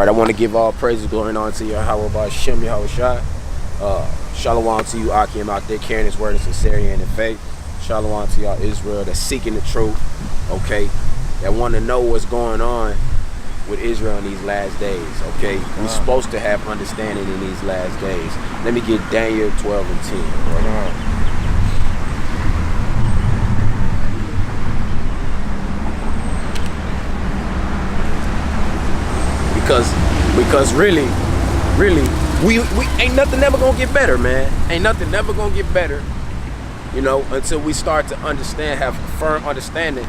right, I want to give all praises, glory, and honor to Yahweh by Shem Yahweh Shai. Shalom to you, Akim, out there carrying his word in sincerity and in faith. Shalom to y'all Israel that's seeking the truth, okay? That want to know what's going on with Israel in these last days, okay? We're supposed to have understanding in these last days. Let me get Daniel 12 and 10. Because really, we ain't nothing ever gonna get better, man. Ain't nothing ever gonna get better, you know, until we start to understand, have a firm understanding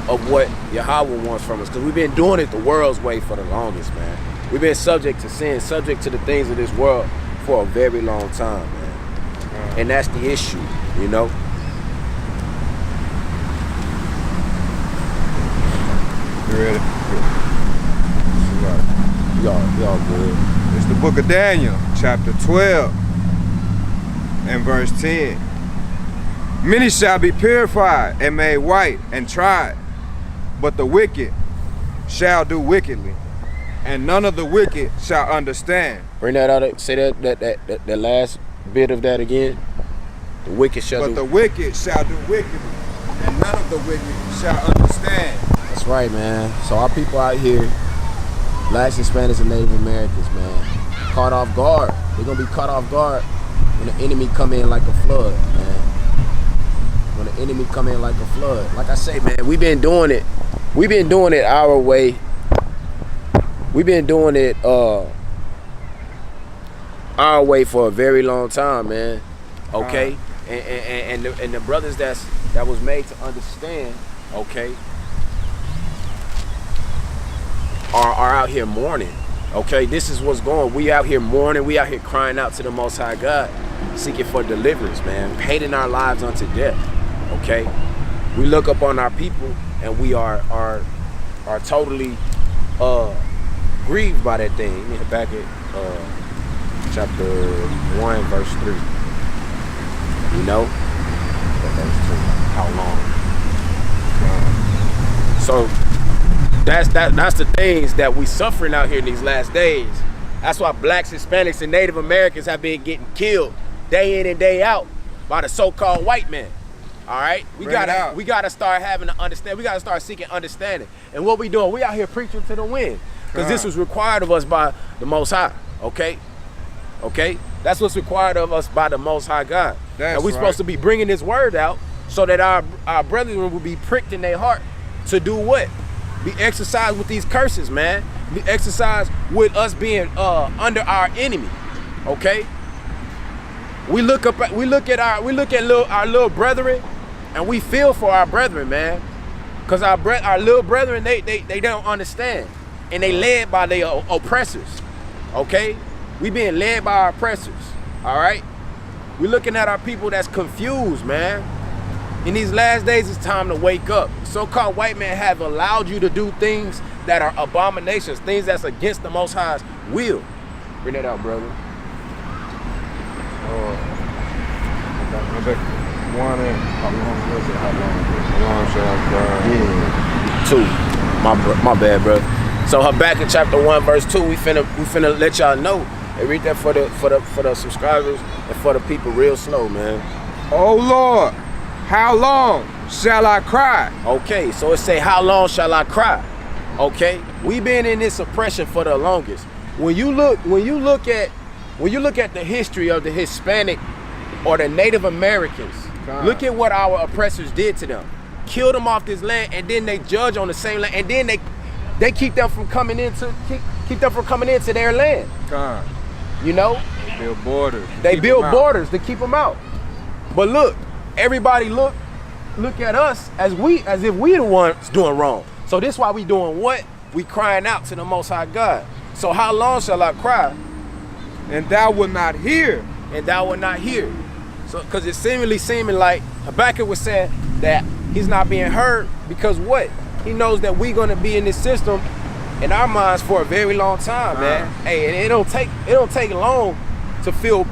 of what Yahweh wants from us. Because we've been doing it the world's way for the longest, man. We've been subject to sin, subject to the things of this world for a very long time, man. And that's the issue, you know. You ready? Y'all good. It's the book of Daniel, chapter 12 and verse 10. Many shall be purified and made white and tried, but the wicked shall do wickedly, and none of the wicked shall understand. Bring that out. Say that last bit of that again. The wicked shall But the wicked shall do wickedly, and none of the wicked shall understand. That's right, man. So our people out here, Blacks, Hispanics, and Native Americans, man, caught off guard. They're gonna be caught off guard when the enemy come in like a flood, man. When the enemy come in like a flood. Like I say, man, we've been doing it. We've been doing it our way. We've been doing it our way for a very long time, man. Okay, and the brothers that was made to understand, okay, are out here mourning. Okay, this is what's going on. We out here mourning. We out here crying out to the Most High God, seeking for deliverance, man, hating our lives unto death. Okay, we look up on our people and we are totally grieved by that thing. Let me hit back at chapter 1 verse 3. You know, verse 2. How long? So that's the things that we suffering out here in these last days. That's why Blacks, Hispanics, and Native Americans have been getting killed day in and day out by the so-called white man. All right, we gotta start having to understand. We gotta start seeking understanding. And what we doing? We out here preaching to the wind, because this was required of us by the Most High. Okay, that's what's required of us by the Most High God. And we're supposed to be bringing this word out so that our brethren will be pricked in their heart to do what? Be exercised with these curses, man. Be exercised with us being under our enemy. Okay. We look at our little brethren, and we feel for our brethren, man, because our little brethren they don't understand, and they led by their oppressors. Okay, we being led by our oppressors. All right, we looking at our people that's confused, man. In these last days, it's time to wake up. So-called white men have allowed you to do things that are abominations, things that's against the Most High's will. Bring that out, brother. Two. My bad, bro. So Habakkuk chapter 1 verse 2. We finna let y'all know. And read that for the subscribers and for the people real slow, man. Oh Lord, how long shall I cry? Okay, so it say, how long shall I cry? Okay, we been in this oppression for the longest. When you look at the history of the Hispanic or the Native Americans, look at what our oppressors did to them. Killed them off this land, and then they judge on the same land, and then they keep them from coming into their land. You know, they build borders. They build borders to keep them out. But look, everybody look at us as if we the ones doing wrong. So this why we doing what? We crying out to the Most High God. So how long shall I cry? And thou wilt not hear. And thou wilt not hear. So, because it's seeming like Habakkuk was saying that he's not being heard because what? He knows that we're gonna be in this system in our minds for a very long time, man. Hey, and it don't take long to feel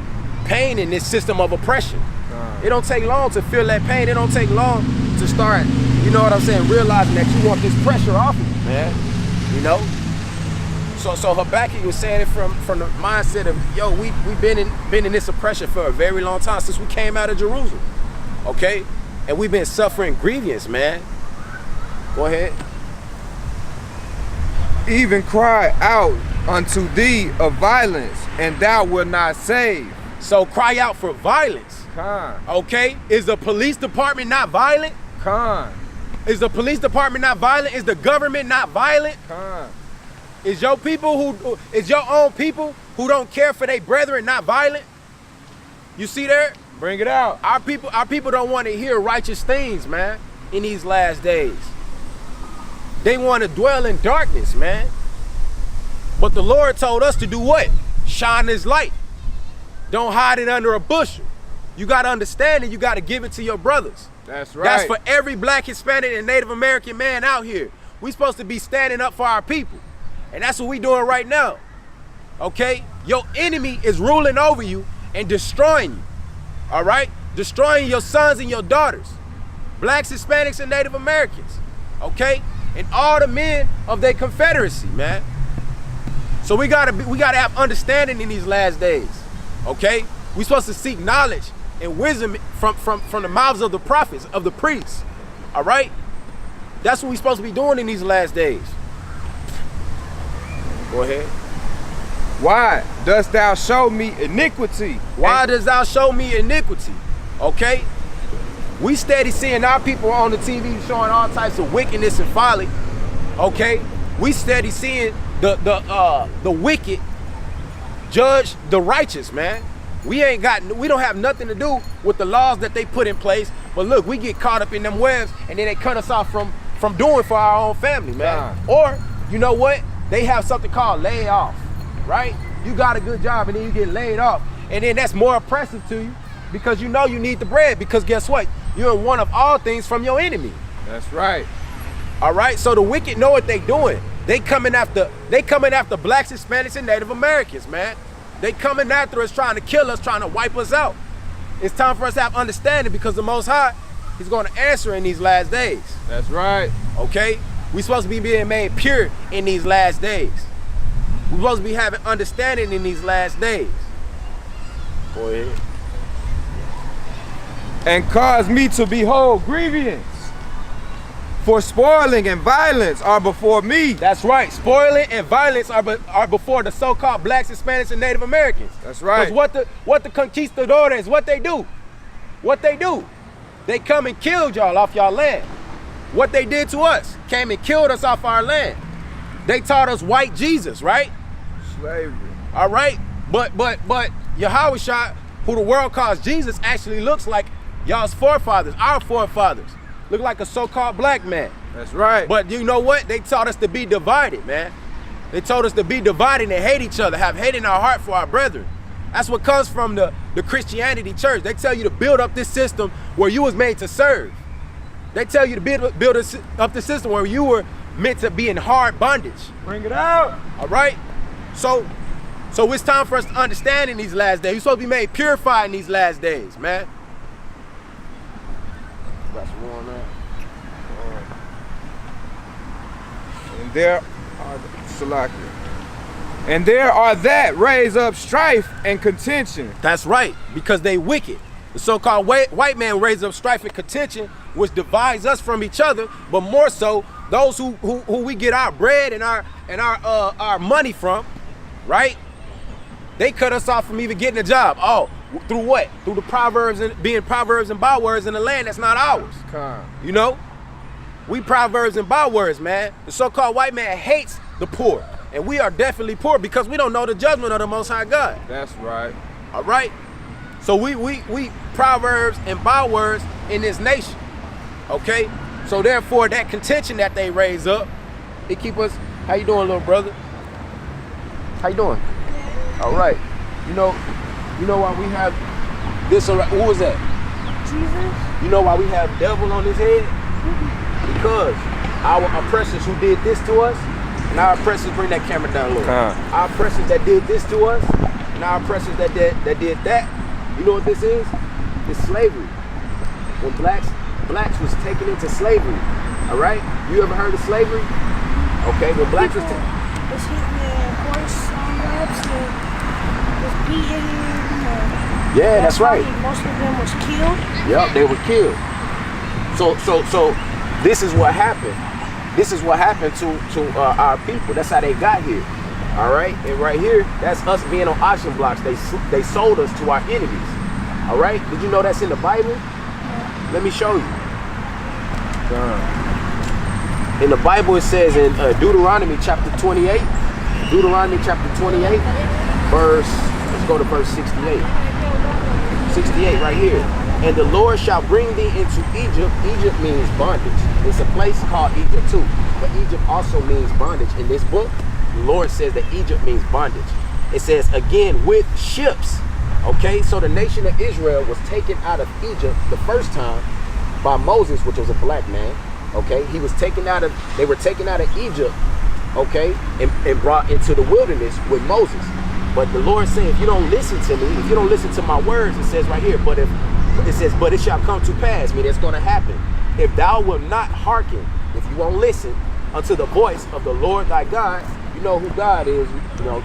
pain in this system of oppression. It don't take long to feel that pain. It don't take long to start, you know what I'm saying, realizing that you want this pressure off of you, man. You know? So Habakkuk was saying it from the mindset of, yo, we've been in this oppression for a very long time since we came out of Jerusalem, okay? And we've been suffering grievance, man. Go ahead. Even cry out unto thee of violence, and thou wilt not save. So cry out for violence. Con. Okay? Is the police department not violent? Con. Is the police department not violent? Is the government not violent? Con. Is your own people who don't care for their brethren not violent? You see there? Bring it out. Our people don't want to hear righteous things, man, in these last days. They want to dwell in darkness, man. But the Lord told us to do what? Shine his light. Don't hide it under a bushel. You got to understand it. You got to give it to your brothers. That's right. That's for every Black, Hispanic, and Native American man out here. We supposed to be standing up for our people. And that's what we doing right now. Okay? Your enemy is ruling over you and destroying you. All right? Destroying your sons and your daughters. Blacks, Hispanics, and Native Americans. Okay? And all the men of their confederacy, man. So we gotta have understanding in these last days. Okay? We supposed to seek knowledge and wisdom from the mouths of the prophets, of the priests. All right? That's what we supposed to be doing in these last days. Go ahead. Why dost thou show me iniquity? Why dost thou show me iniquity? Okay? We steady seeing our people on the TV showing all types of wickedness and folly. Okay? We steady seeing the wicked judge the righteous, man. We don't have nothing to do with the laws that they put in place. But look, we get caught up in them webs and then they cut us off from doing for our own family, man. Or, you know what? They have something called lay off, right? You got a good job and then you get laid off. And then that's more oppressive to you because you know you need the bread, because guess what? You're in one of all things from your enemy. That's right. All right, so the wicked know what they doing. They coming after Blacks, Hispanics, and Native Americans, man. They coming after us, trying to kill us, trying to wipe us out. It's time for us to have understanding because the Most High, he's going to answer in these last days. That's right. Okay? We're supposed to be being made pure in these last days. We're supposed to be having understanding in these last days. Go ahead. And cause me to behold grievance. For spoiling and violence are before me. That's right. Spoiling and violence are before the so-called Blacks, Hispanics, and Native Americans. That's right. Because what the conquistadores, what they do? What they do? They come and killed y'all off y'all land. What they did to us, came and killed us off our land. They taught us white Jesus, right? Slavery. All right, but Yahushua, who the world calls Jesus, actually looks like y'all's forefathers, our forefathers. Look like a so-called black man. That's right. But you know what? They taught us to be divided, man. They told us to be divided and hate each other, have hate in our heart for our brethren. That's what comes from the Christianity church. They tell you to build up this system where you was made to serve. They tell you to build up the system where you were meant to be in hard bondage. Bring it out. All right? So it's time for us to understand in these last days. You're supposed to be made purified in these last days, man. Got some more on that. And there are that raise up strife and contention. That's right, because they wicked. The so-called white man raise up strife and contention, which divides us from each other, but more so those who we get our bread and our money from, right? They cut us off from even getting a job. Oh, through what? Through the proverbs and being proverbs and bywords in the land that's not ours. You know? We proverbs and bywords, man. The so-called white man hates the poor. And we are definitely poor because we don't know the judgment of the Most High God. That's right. All right? So we proverbs and bywords in this nation. Okay? So therefore, that contention that they raise up, it keep us. How you doing, little brother? How you doing? All right. You know why we have this? Who was that? Jesus. You know why we have devil on his head? Because our oppressors who did this to us, and our oppressors, bring that camera down low. Our oppressors that did this to us, and our oppressors that did that. You know what this is? It's slavery. When blacks was taken into slavery. All right? You ever heard of slavery? Okay, when blacks was taken. Was hitting was beaten. Yeah, that's right. Most of them was killed. Yep, they were killed. So this is what happened. This is what happened to our people. That's how they got here. All right, and right here, that's us being on auction blocks. They sold us to our enemies. All right, did you know that's in the Bible? Yeah. Let me show you. In the Bible, it says in Deuteronomy chapter 28. Deuteronomy chapter 28, verse. Let's go to verse 68. 68 right here. And the Lord shall bring thee into Egypt. Egypt means bondage. It's a place called Egypt too. But Egypt also means bondage. In this book, the Lord says that Egypt means bondage. It says again with ships. Okay, so the nation of Israel was taken out of Egypt the first time by Moses, which was a black man. Okay, they were taken out of Egypt, okay, and brought into the wilderness with Moses. But the Lord said, if you don't listen to me, if you don't listen to my words, it says right here, but it shall come to pass, meaning it's going to happen. If thou wilt not hearken, if you won't listen unto the voice of the Lord thy God, you know who God is, you know,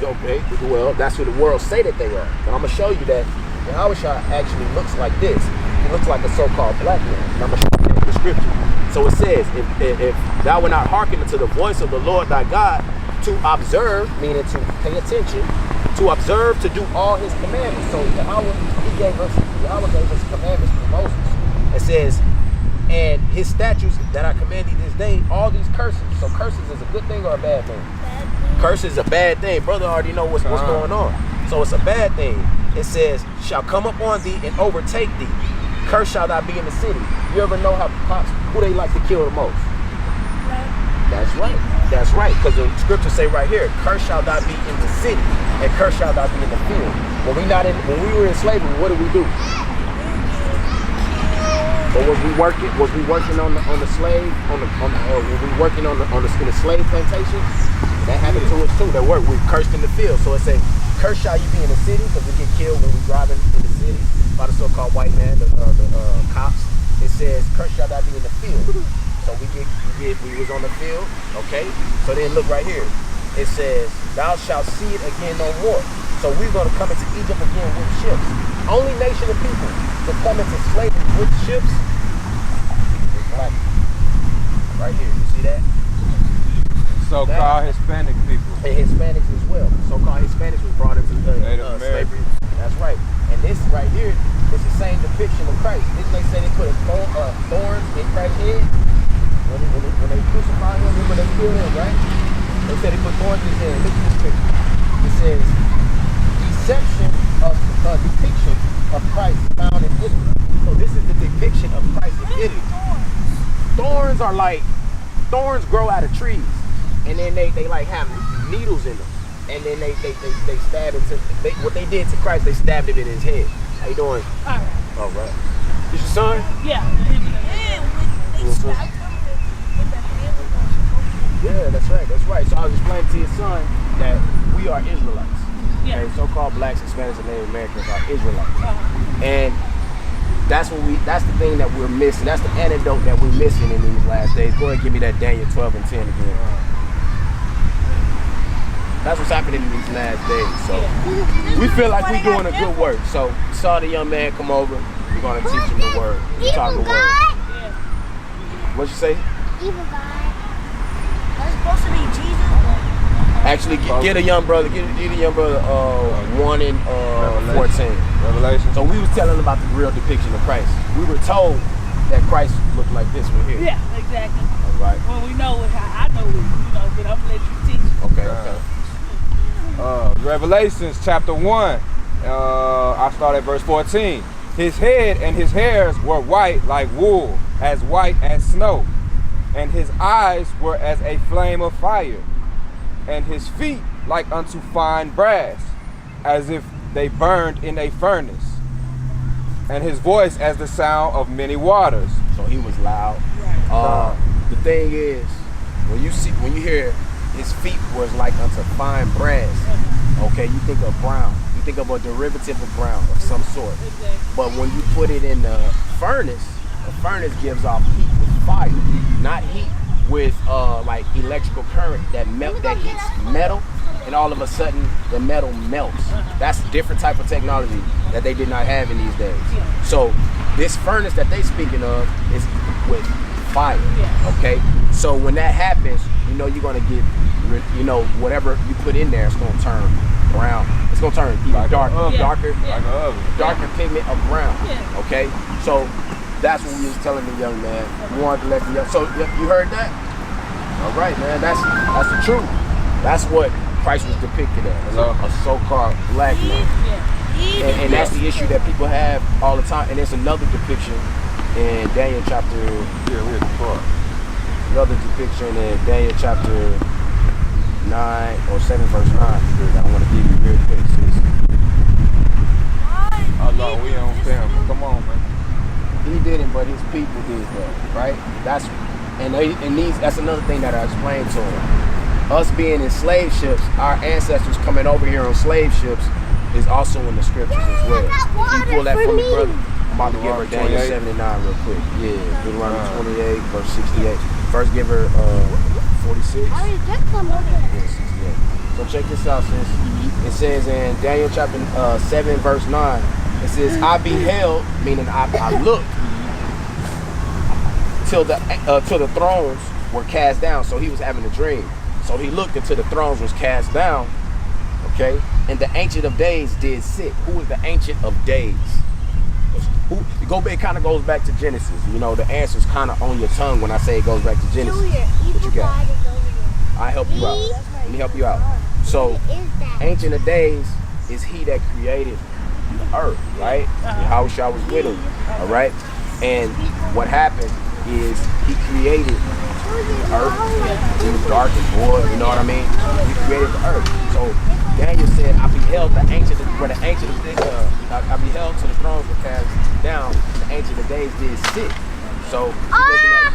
okay, well, that's who the world say that they are. But I'm going to show you that Yahushua actually looks like this. He looks like a so-called black man. And I'm going to show you that in the scripture. So it says, if thou wilt not hearken unto the voice of the Lord thy God, to observe, meaning to pay attention, to observe, to do all his commandments. So Yahweh gave us commandments through Moses. It says, and his statutes that I command thee this day, all these curses. So curses is a good thing or a bad thing? Curses is a bad thing. Brother already know what's going on. So it's a bad thing. It says, shall come upon thee and overtake thee. Curse shall thou be in the city. You ever know who they like to kill the most? That's right. That's right. Because the scriptures say right here, curse shall thou be in the city, and curse shall thou be in the field. When we were in slavery, what did we do? But was we working on the slave, were we working in the slave plantation? That happened to us too. That work. We cursed in the field. So it says, curse shall you be in the city, because we get killed when we driving in the city by the so-called white man, the cops. It says, curse shall thou be in the field. So we was on the field, okay? So then look right here. It says, thou shalt see it again no more. So we're going to come into Egypt again with ships. Only nation of people to come into slavery with ships is black. Right here, you see that? So-called Hispanic people. And Hispanics as well. So-called Hispanics was brought into slavery. That's right. And this right here is the same depiction of Christ. Didn't they say they put thorns in Christ's head? When they crucified him, when they killed him, right? They said they put thorns in his head. Look at this picture. It says, depiction of Christ found in Italy. So this is the depiction of Christ in Italy. Thorns grow out of trees. And then they like have needles in them. And then they stab it what they did to Christ, they stabbed it in his head. How you doing? All right. All right. Is your son? Yeah. Yeah, that's right. That's right. So I was explaining to your son that we are Israelites. Yeah. Okay, so-called blacks, Hispanics, and Native Americans are Israelites. And that's the thing that we're missing. That's the antidote that we're missing in these last days. Go ahead and give me that Daniel 12 and 10 again. That's what's happening in these last days. So we feel like we're doing a good work. So we saw the young man come over. We're gonna teach him the word. We're talking the word. What'd you say? Evil God. That's supposed to be Jesus. Actually, get a young brother. Get a young brother. 1 and 14. Revelation. So we was telling him about the real depiction of Christ. We were told that Christ looked like this right here. Yeah, exactly. All right. Well, we know it. I know it. But I'm gonna let you teach. Okay. Revelations chapter 1. I start at verse 14. His head and his hairs were white like wool, as white as snow, and his eyes were as a flame of fire, and his feet like unto fine brass, as if they burned in a furnace, and his voice as the sound of many waters. So he was loud. The thing is, when you hear his feet was like unto fine brass, okay, you think of brown. You think of a derivative of brown of some sort. But when you put it in the furnace gives off heat with fire, not heat with like electrical current that heats metal and all of a sudden the metal melts. That's a different type of technology that they did not have in these days. So this furnace that they speaking of is with fire, okay? So when that happens, you know you're gonna get, you know, whatever you put in there, it's gonna turn brown. It's gonna turn either Like darker pigment of brown, okay? So that's what we was telling the young man. We wanted to let the young, so you heard that? All right, man, that's the truth. That's what Christ was depicted as, a so-called black man. And that's the issue that people have all the time. And there's another depiction in Daniel chapter. Another depiction in Daniel chapter 9 or 7 verse 9 that I want to give you real quick, sis. Oh no, we on film. Come on, man. He didn't, but his people did that, right? That's another thing that I explained to him. Us being in slave ships, our ancestors coming over here on slave ships is also in the scriptures as well. Can you pull that for me, brother? I'm about to give her Daniel 79 real quick. Yeah, Deuteronomy 28, verse 68. First give her 46. I already took some of it. Yeah, 68. So check this out, sis. It says in Daniel chapter 7, verse 9, it says, I beheld, meaning I looked, till the thrones were cast down. So he was having a dream. So he looked until the thrones was cast down, okay? And the Ancient of Days did sit. Who is the Ancient of Days? It kind of goes back to Genesis. You know, the answer's kind of on your tongue when I say it goes back to Genesis. What you got? I help you out. Let me help you out. So, Ancient of Days is he that created the earth, right? Yahushua was with him, all right? And what happened is he created the earth. It was dark and void, you know what I mean? He created the earth. So Daniel said, I beheld the ancient, where the ancient of days, I beheld till the thrones were cast down, the ancient of days did sit. So he's looking at